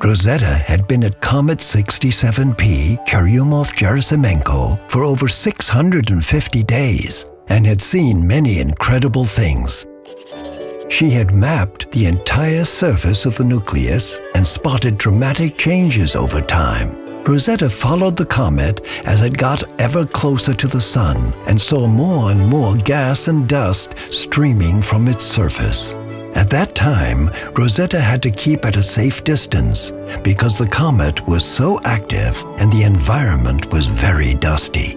Rosetta had been at Comet 67P Churyumov-Gerasimenko for over 650 days and had seen many incredible things. She had mapped the entire surface of the nucleus and spotted dramatic changes over time. Rosetta followed the comet as it got ever closer to the sun and saw more and more gas and dust streaming from its surface. At that time, Rosetta had to keep at a safe distance because the comet was so active and the environment was very dusty.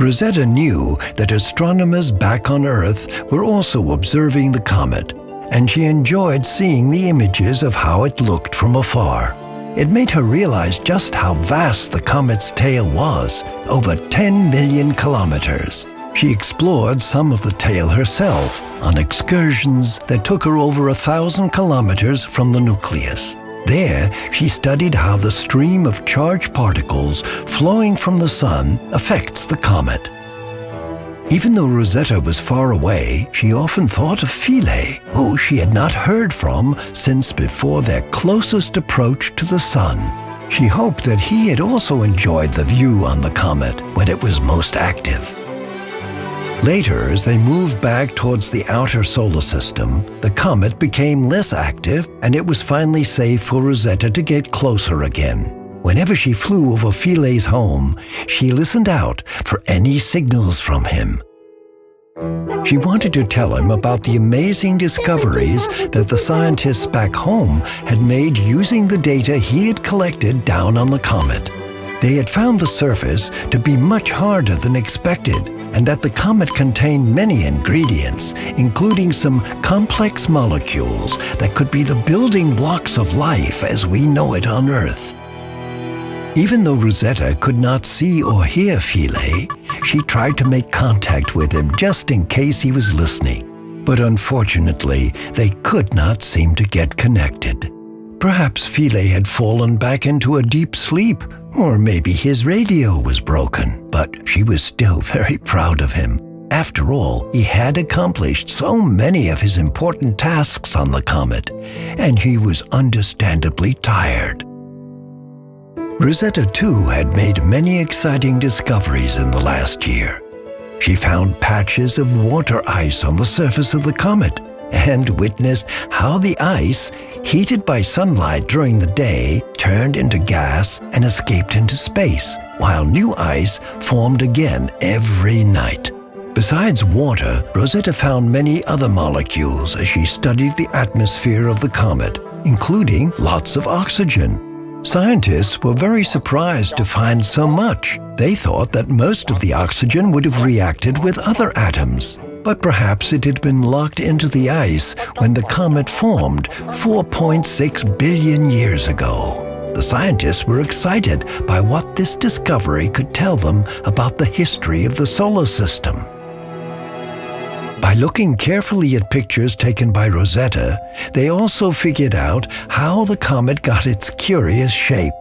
Rosetta knew that astronomers back on Earth were also observing the comet, and she enjoyed seeing the images of how it looked from afar. It made her realize just how vast the comet's tail was, over 10 million kilometers. She explored some of the tail herself on excursions that took her over 1,000 kilometers from the nucleus. There, she studied how the stream of charged particles flowing from the sun affects the comet. Even though Rosetta was far away, she often thought of Philae, who she had not heard from since before their closest approach to the sun. She hoped that he had also enjoyed the view on the comet when it was most active. Later, as they moved back towards the outer solar system, the comet became less active and it was finally safe for Rosetta to get closer again. Whenever she flew over Philae's home, she listened out for any signals from him. She wanted to tell him about the amazing discoveries that the scientists back home had made using the data he had collected down on the comet. They had found the surface to be much harder than expected, and that the comet contained many ingredients, including some complex molecules that could be the building blocks of life as we know it on Earth. Even though Rosetta could not see or hear Philae, she tried to make contact with him just in case he was listening. But unfortunately, they could not seem to get connected. Perhaps Philae had fallen back into a deep sleep, or maybe his radio was broken, but she was still very proud of him. After all, he had accomplished so many of his important tasks on the comet, and he was understandably tired. Rosetta, too, had made many exciting discoveries in the last year. She found patches of water ice on the surface of the comet and witnessed how the ice, heated by sunlight during the day, turned into gas and escaped into space, while new ice formed again every night. Besides water, Rosetta found many other molecules as she studied the atmosphere of the comet, including lots of oxygen. Scientists were very surprised to find so much. They thought that most of the oxygen would have reacted with other atoms, but perhaps it had been locked into the ice when the comet formed 4.6 billion years ago. The scientists were excited by what this discovery could tell them about the history of the solar system. By looking carefully at pictures taken by Rosetta, they also figured out how the comet got its curious shape.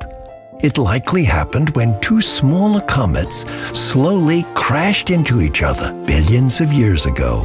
It likely happened when two smaller comets slowly crashed into each other billions of years ago.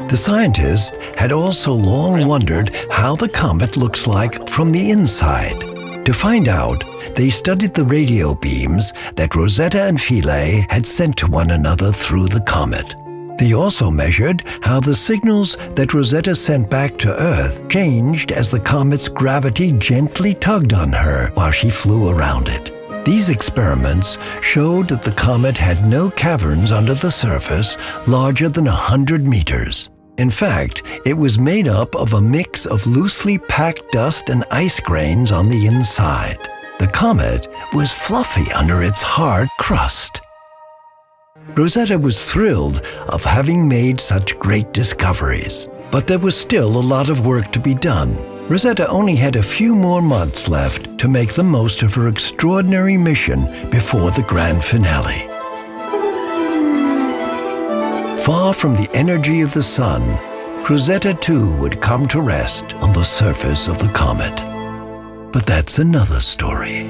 The scientists had also long wondered how the comet looks like from the inside. To find out, they studied the radio beams that Rosetta and Philae had sent to one another through the comet. They also measured how the signals that Rosetta sent back to Earth changed as the comet's gravity gently tugged on her while she flew around it. These experiments showed that the comet had no caverns under the surface larger than 100 meters. In fact, it was made up of a mix of loosely packed dust and ice grains on the inside. The comet was fluffy under its hard crust. Rosetta was thrilled of having made such great discoveries, but there was still a lot of work to be done. Rosetta only had a few more months left to make the most of her extraordinary mission before the grand finale. Far from the energy of the sun, Rosetta too would come to rest on the surface of the comet. But that's another story.